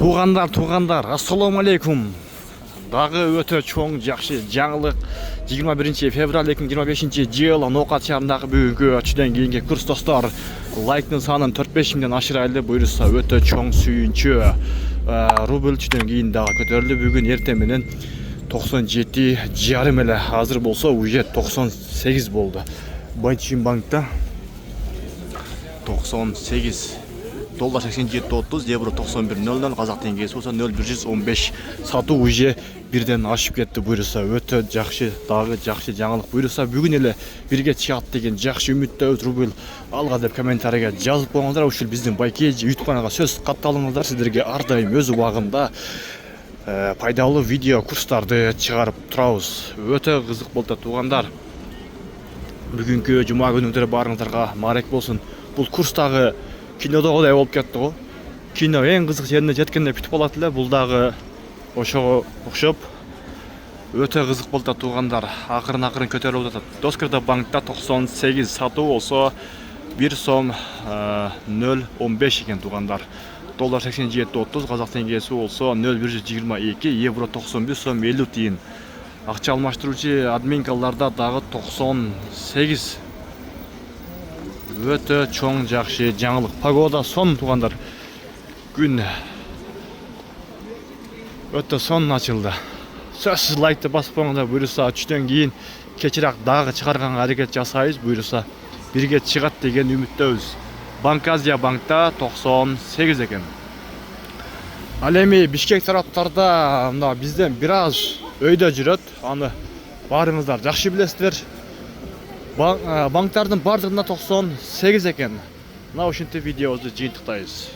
Туғандар, ассаламу алейкум. Дағы өте чоң жақшы жаңылық 21 февраль 2025 жыл Ноқат шаарындағы бүгінгі түстен кейінгі курс достар. Лайктың санын 4-5 мыңдан ашырайлы бұйырса өте чоң сүйінші. Рубль түстен кейін дағы көтерілді. Бүгін ертеменен 97 жарым елі азыр болса уже 98 болды. Байчин банкта 98 доллар 87.30, евро 91.00, қазақ теңгесі болса 0,115 сату уже бірден ашып кетті бұйырса. Өте жақшы, дағы жақшы жаңалық бұйырса. Бүгін елі бірге шығады деген жақшы үміттеуіз рубль алға деп комментарийға жазып қойыңыздар. Ушыл біздің Байкеж YouTube каналға сөз қатталыңыздар. Сіздерге ардайым өз уақытында пайдалы видео курстарды шығарып тұрауыз. Өте қызық болды туғандар. Бүгінгі жұма күніңдер барыңыздарға марек болсын. Бұл курстағы кинода одай болып кетті ғой. Кино ең қызық жеріне жеткенде бүтіп алатылы. Бұлдағы ошоға ұқшып өте қызық болды туғандар. Ақырын көтеріп отады. Доскарда банкта 98 сату болса 1 сом 0,15 екен туғандар. Доллар 87.30, қазақ теңгесі болса 0,122, евро 91 сом 50 тиын. Ақша алмаштырушы админкаларда дағы 98. Өте чоң жақшы жаңылық. Погода сон туғандар. Күн өте сон açılды. Сөзсіз лайкты басып қойыңыздар. Бұйырса түстен кейін кешірек дағы шығарғанға әрекет жасайыз. Бұйырса бірге шығады деген үміттеуіз. Банк Азия банкта 98 екен. Ал эми Бишкек тараптарда бізден біраз өйдө жүрөт. Аны барыңыздар жақсы білесіздер. Банктардың бардығына 98 екен. Мына ушинтип видеобузду жыйынтыктайбыз.